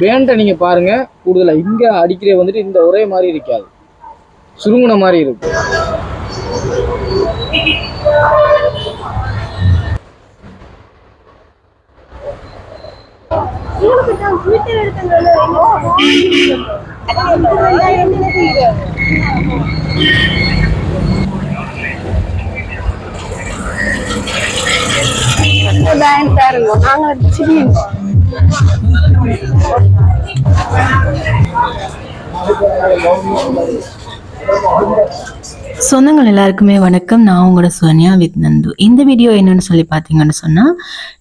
வேண்ட நீங்க பாருங்க, கூடுதலா இங்க அடிக்கிற வந்துட்டு இந்த ஒரே மாதிரி இருக்காது, சுருங்குன மாதிரி இருக்கு. சொந்தங்கள் எல்லாருக்குமே வணக்கம். நான் உங்களோட சோனியா வித் நந்து. இந்த வீடியோ என்னன்னு சொல்லி பார்த்தீங்கன்னு சொன்னால்,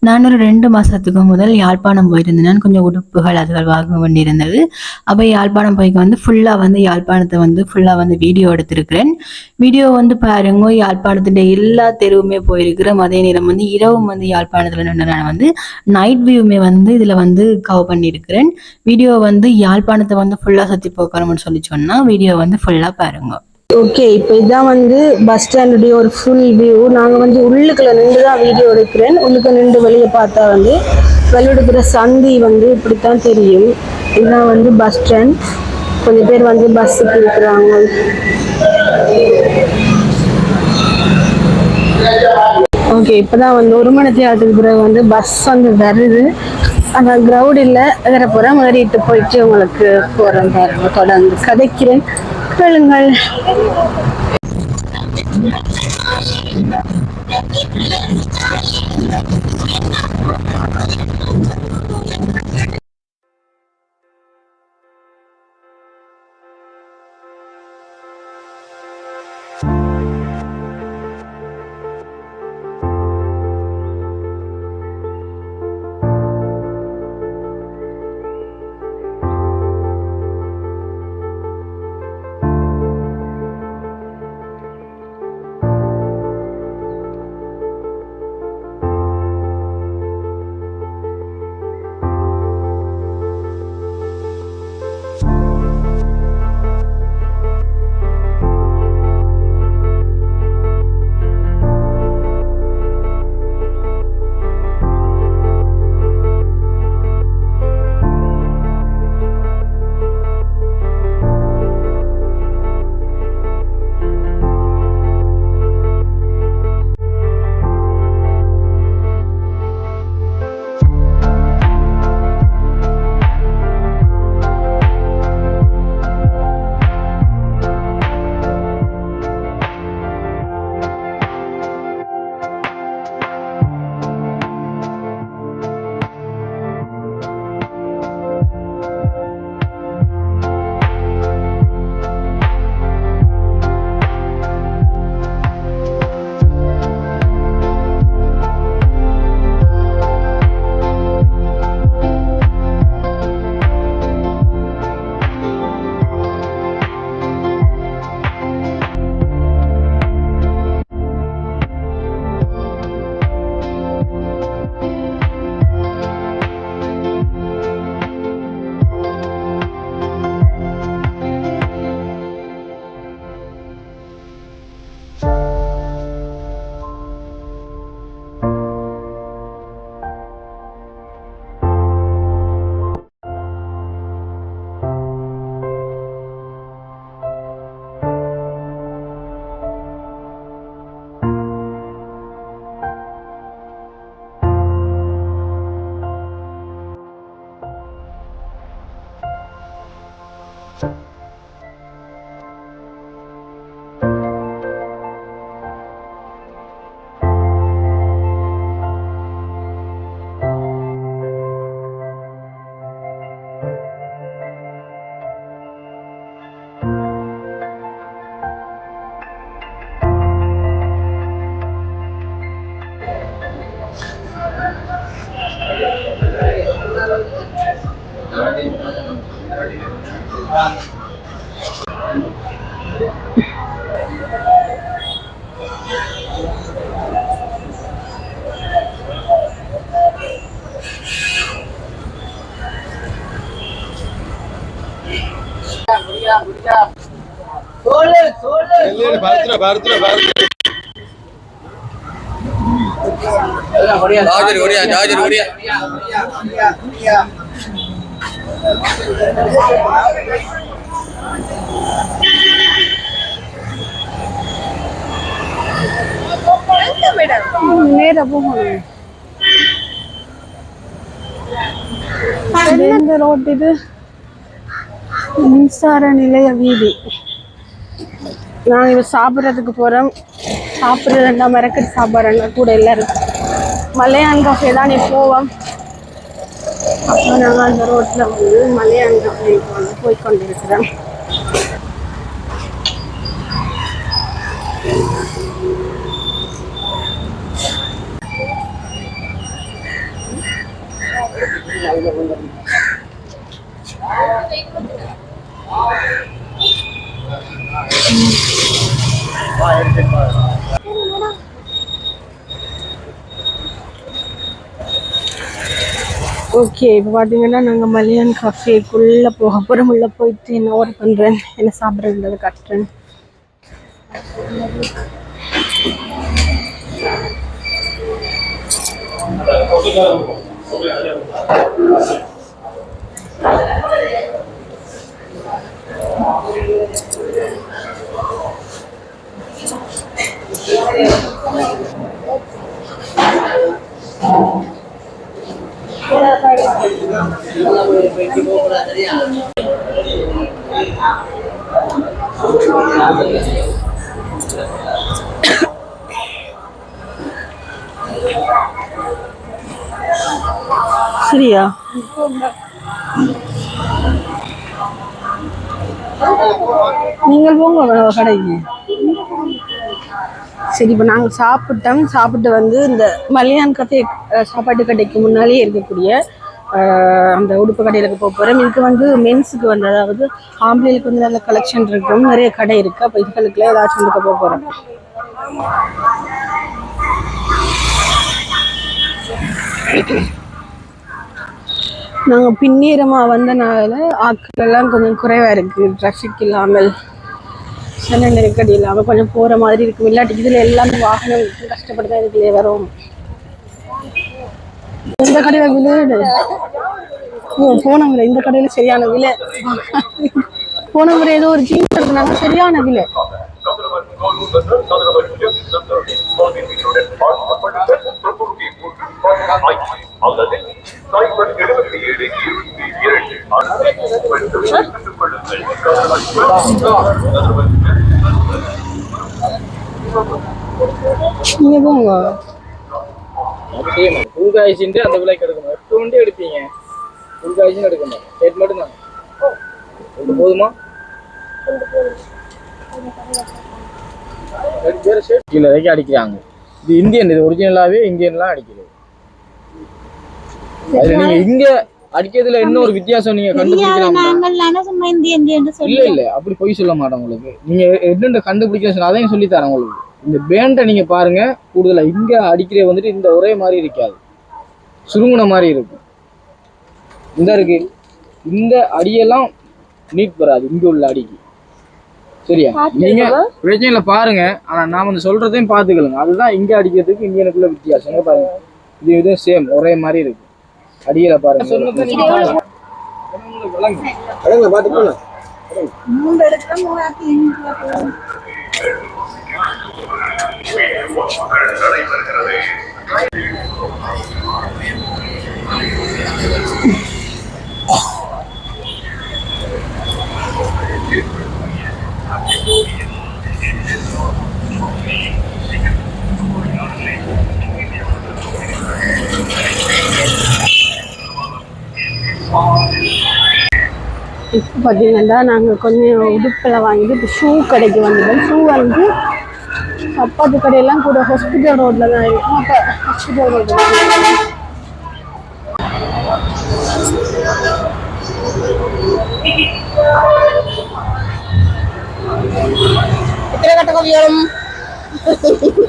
நான் ஒரு 2 மாதத்துக்கு முதல் யாழ்ப்பாணம் போயிருந்தேன். கொஞ்சம் உடுப்புகள் அதுகள் வாங்க வேண்டியிருந்தது. அப்போ யாழ்ப்பாணம் போய்க்கு வந்து ஃபுல்லாக யாழ்ப்பாணத்தை ஃபுல்லாக வீடியோ எடுத்திருக்கிறேன். வீடியோ பாருங்க, யாழ்ப்பாணத்துடைய எல்லா தெருவுமே போயிருக்கிறேன். அதே நேரம் இரவும் யாழ்ப்பாணத்தில் நின்று நான் நைட் வியூமே இதில் கவர் பண்ணியிருக்கிறேன். வீடியோ யாழ்ப்பாணத்தை ஃபுல்லாக சுற்றி போக்கணும்னு சொல்லி சொன்னால் வீடியோ ஃபுல்லாக பாருங்க. ஓகே, இப்போ இதான் பஸ் ஸ்டாண்டுடைய ஒரு ஃபுல் வியூ. நாங்கள் உள்ளுக்குள்ள நின்று தான் வீடியோ எடுக்கிறேன். உள்ளுக்கு நின்று வெளியே பார்த்தா வெளியெடுக்கிற சந்தி இப்படித்தான் தெரியும். இதுதான் பஸ் ஸ்டாண்ட். கொஞ்சம் பேர் பஸ்ஸுக்கு இருக்கிறாங்க. ஓகே, இப்போதான் 1 மணி நேரத்துக்கு பிறகு பஸ் வருது. ஆனால் கிரௌட் இல்லை, வேற போகிறேன். ஏறிட்டு போயிட்டு உங்களுக்கு போகிறேன் பாருங்க. தொடர்ந்து கதைக்கிறேன், கேளுங்கள். நேரா போகணும். எந்த ரோட் இது? மின்சார நிலைய வீதி. நாங்கள் இப்போ சாப்பிட்றதுக்கு போகிறோம். சாப்பிட்றதுண்டா மிரக்கட்டு சாப்பாடுண்டா கூட எல்லாரும் மலையான் காஃபே தான் போவோம். அப்போ நாங்கள் அந்த ரோட்டில் வந்து மலையான் காஃபேக்கு வந்து போய்கொண்டிருக்கிறோம். ஓகே, இப்போ பார்த்தீங்கன்னா நாங்கள் மலையான் காஃபேக்குள்ளே போக போகிறோம். உள்ளே போயிட்டு என்ன ஆர்டர் பண்ணுறேன், என்ன சாப்பிட்றதுன்றதை கட்டுறேன். சரியா? நீங்கள் போங்க கடைக்கு. சரி, இப்போ நாங்கள் சாப்பிட்டோம். சாப்பிட்டு வந்து இந்த மலையான் கஃபே சாப்பாட்டு கடைக்கு முன்னாலே இருக்கக்கூடிய அந்த உடுப்பு கடையிலுக்கு போக போகிறோம். இதுக்கு வந்து மென்ஸுக்கு வந்து, அதாவது ஆம்பளைகளுக்கு வந்து நல்ல கலெக்ஷன் இருக்கும், நிறைய கடை இருக்குது. அப்போ இதுகளுக்குள்ள ஏதாச்சும் இருக்க போக போகிறோம். நாங்கள் பின்னேரமாக வந்தனால ஆட்கள் எல்லாம் கொஞ்சம் குறைவாக இருக்குது. ட்ராஃபிக் இல்லாமல், சில நெருக்கடி இல்லாமல் கொஞ்சம் போகிற மாதிரி இருக்கும். இல்லாட்டி இதில் எல்லாமே வாகனம் கஷ்டப்பட்டு தான் இதுக்குள்ளே வரும். இந்த கடையில் விலை போன முறை இந்த கடையில் சரியான விலை. போன முறை ஏதோ ஒரு ஜீன்ஸ் எடுக்கிறாங்க, சரியான விலை. நீங்க போங்க. புல்காய்ச்சின்ட்டு அந்த விலைக்கு எடுக்கணும். 8 வண்டி எடுப்பீங்க, புல்காய்ச்சின்னு எடுக்கணும். ரேட் மட்டும் தான் போதுமா? கீழே வரைக்கும் அடிக்கிறாங்க. இது இந்தியன், இது ஒரிஜினலாவே இந்தியன்லாம் அடிக்கிறது. அதுல நீங்க இங்க அடிக்கிறதுல என்ன ஒரு வித்தியாசம் நீங்க கண்டுபிடிக்கலாம். இல்ல இல்ல, அப்படி பொய் சொல்ல மாட்டேன் உங்களுக்கு. நீங்க என்ன கண்டுபிடிக்க அதையும் சொல்லி தரேன் உங்களுக்கு. இந்த பேண்டை நீங்க பாருங்க, கூடுதலா இங்க அடிக்கிற வந்துட்டு இந்த ஒரே மாதிரி இருக்காது, சுருங்குன மாதிரி இருக்கும். இந்த இருக்கு, இந்த அடியெல்லாம் நீட் வராது இங்க உள்ள அடிக்கு. சரியா? நீங்க பிரச்சனைல பாருங்க, ஆனா நான் வந்து சொல்றதையும் பாத்துக்கலுங்க. அதுதான் இங்க அடிக்கிறதுக்கு இங்க எனக்குள்ள வித்தியாசம். பாருங்க, இது சேம் ஒரே மாதிரி இருக்கு. அடியில பாருங்க. இப்போ பார்த்தீங்கன்னா நாங்கள் கொஞ்சம் உடுப்பில் வாங்கிட்டு இப்போ ஷூ கடைக்கு வந்துட்டோம். ஷூ வந்து சப்பாத்து கடையெல்லாம் கூட ஹாஸ்பிட்டல் ரோட்டில் தான் இருக்கும். அப்போ ஹாஸ்பிட்டல் ரோட்டில்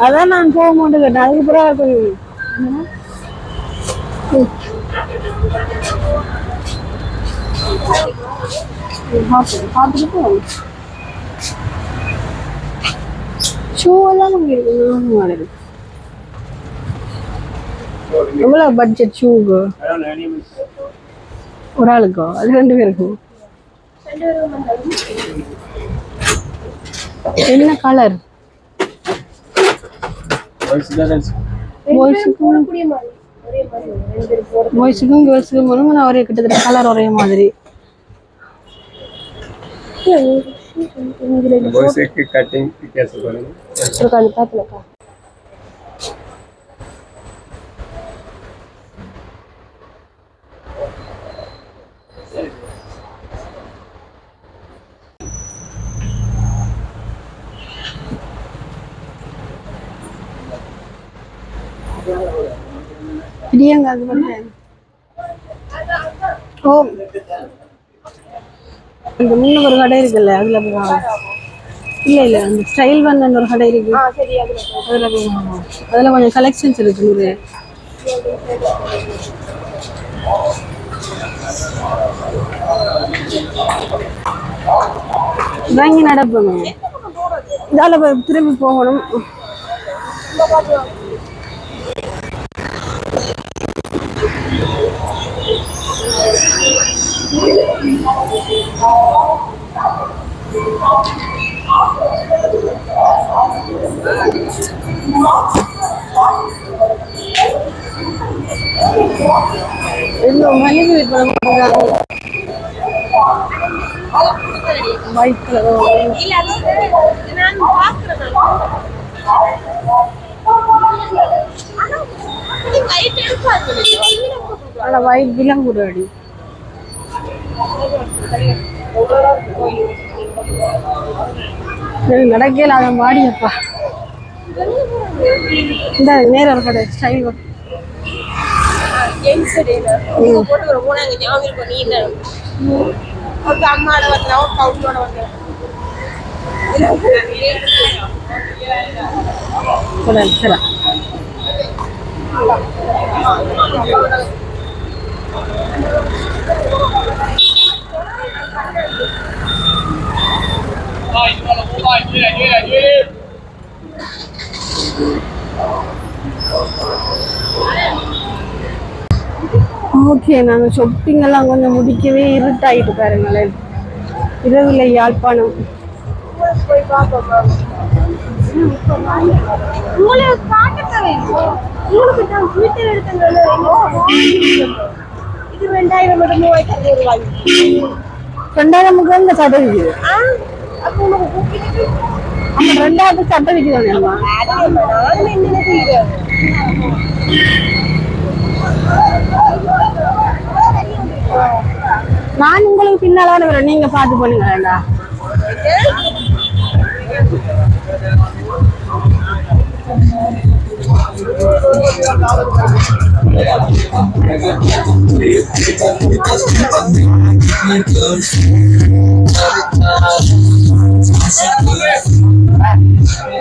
அதான் நான் போக மாட்டேன் கேட்டேன். அதுக்கு பார்த்துட்டு ஷூ எல்லாம் இருக்கு. எவ்வளோ பட்ஜெட் ஷூக்கு ஒரு ஆளுக்கோ அது 2 பேருக்கும் என்ன கலர் பாய்ஸுக்கும் கேர்ள்ஸுக்கும் வரும் ஆனால் ஒரே கிட்டத்தட்ட கலர் ஒரே மாதிரி கட்டிங் வித்தியாசம் பாருங்க பிடியாங்க அது பண்ணுறேன் ஓ இந்த முன்ன ஒரு கடை இருக்குல்ல அதில் போய் இல்லை இல்லை அந்த ஸ்டைல் வந்து ஒரு கடை இருக்கு அதில் போய் அதில் கொஞ்சம் கலெக்ஷன்ஸ் இருக்கு ஒரு வாங்கி நடப்பணும் இதால் திரும்பி போகணும் இன்னும் மலிவு விற்பனை ஒயிட் கலர் ஆனால் ஒயிட் விலங்குடு அடி நடக்கல அதை மாடியப்பா இந்த நேரம் ஒரு கடை ஸ்டைல் ஓகே நாங்கள் ஷாப்பிங் எல்லாம் கொஞ்சம் முடிக்கவே இருட்டாயிட்டு பாருங்களேன் இரவுல யாழ்ப்பாணம் போய் பார்ப்போம் இது 2000 மட்டும் 2000 இந்த சட்டை இருக்குது ஆமா 2000 சட்டை விற்கிறோம் நான் உங்களுக்கு பின்னால வரேன் நீங்க பார்த்து பண்ணுங்க வேண்டாம்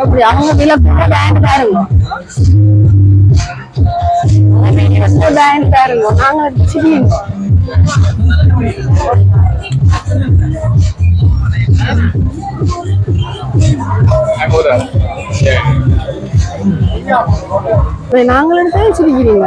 அப்படி அவங்க பேண்ட் பாருங்க பேண்ட் பாருங்க நாங்க சிரிங்க நாங்களும் சிரிக்கிறீங்க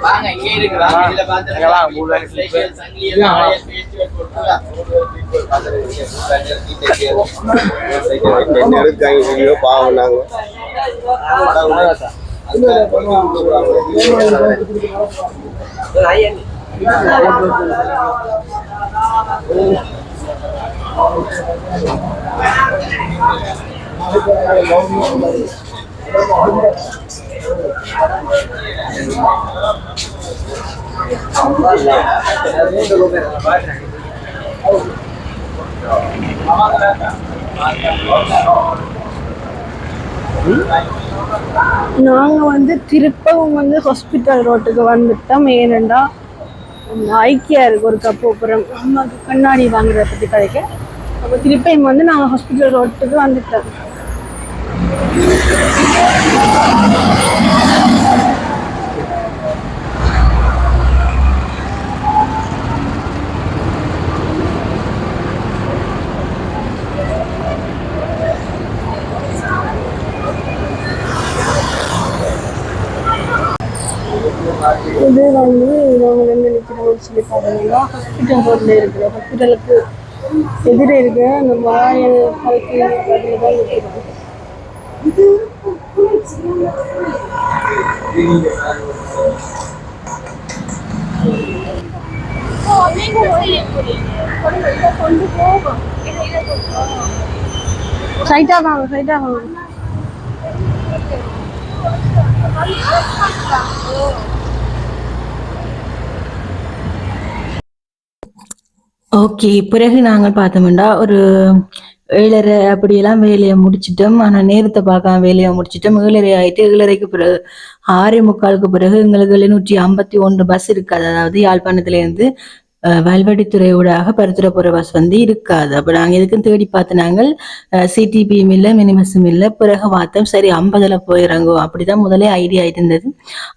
வாங்க இங்க இருக்குறாங்க இதுல பாத்துக்கலாம் வீடியோ பாவம் நாங்க நாங்க வந்து திருப்பவும் வந்து ஹாஸ்பிட்டல் ரோட்டுக்கு வந்துட்டோம் ஏனெண்டா ஐக்கியா இருக்கு ஒரு கப்பு அப்புறம் அம்மாவுக்கு கண்ணாடி வாங்குறத பற்றி கிடைக்க. அப்போ திருப்பியும் வந்து நாங்கள் ஹாஸ்பிட்டல் ரோட்டுக்கு வந்துட்டோம். இது வந்து நாங்கள் வந்து நிற்கிறோம்னு சொல்லி பார்த்தீங்கன்னா ஹாஸ்பிட்டல் ரோட்டில் இருக்கிற ஹாஸ்பிட்டலுக்கு எதிரே இருக்க அந்த மாயல் அதில் தான் நிற்கிறோம். சைட்டா வாங்க. ஓகே, பிறகு நாங்கள் பார்த்தோம்னா ஒரு 7:30 அப்படியெல்லாம் வேலையை முடிச்சிட்டோம். ஆனால் நேரத்தை பார்க்காம வேலையை முடிச்சிட்டோம். 7:30 ஆயிட்டு. 7:30க்கு பிறகு 6:45க்கு பிறகு எங்களுக்கு 751 பஸ் இருக்காது. அதாவது யாழ்ப்பாணத்திலேருந்து வல்வடித்துறை ஊடாக பருத்துறை போகிற பஸ் வந்து இருக்காது. அப்போ நாங்கள் எதுக்கும் தேடி பார்த்து நாங்கள் சிடிபியும் இல்லை, மினி பஸ்ஸும் இல்லை. பிறகு பார்த்தோம் சரி 50ல் போய் இறங்குவோம். அப்படிதான் முதலே ஐடியா இருந்தது.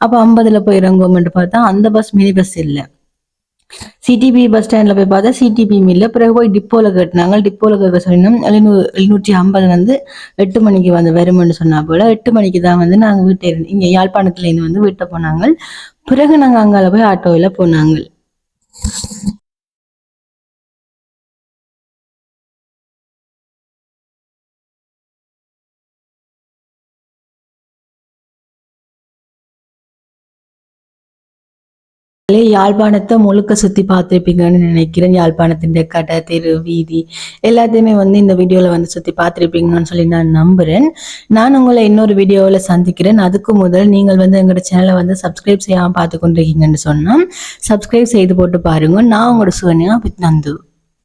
அப்போ 50ல் போய் இறங்குவோம்னு பார்த்தா அந்த பஸ் மினி பஸ் இல்லை. சிடிபி பஸ் ஸ்டாண்ட்ல போய் பார்த்தா சிடிபியும் இல்லை. பிறகு போய் டிப்போல கேட்டாங்க. டிப்போல கேட்க சொன்னோம் 750 வந்து 8 மணிக்கு வந்து வரும்னு சொன்னா போல 8 மணிக்கு தான் வந்து நாங்கள் வீட்டை இங்கே யாழ்ப்பாணத்துல இருந்து வந்து வீட்டை போனாங்க. பிறகு நாங்கள் அங்கால போய் ஆட்டோவில் போனாங்க. யாழ்ப்பாணத்தை முழுக்க சுத்தி பார்த்திருப்பீங்கன்னு நினைக்கிறேன். யாழ்ப்பாணத்தின் கடை, தெரு, வீதி எல்லாத்தையுமே வந்து இந்த வீடியோல வந்து சுத்தி பார்த்திருப்பீங்கன்னு சொல்லி நான் நம்புறேன். நான் உங்களை இன்னொரு வீடியோவில் சந்திக்கிறேன். அதுக்கு முதல் நீங்கள் வந்து எங்களோட சேனலை வந்து சப்ஸ்கிரைப் செய்யாம பார்த்து கொண்டிருக்கீங்கன்னு சொன்னா சப்ஸ்கிரைப் செய்து போட்டு பாருங்க. நான் உங்களோட சுகன்யா வித் நந்து.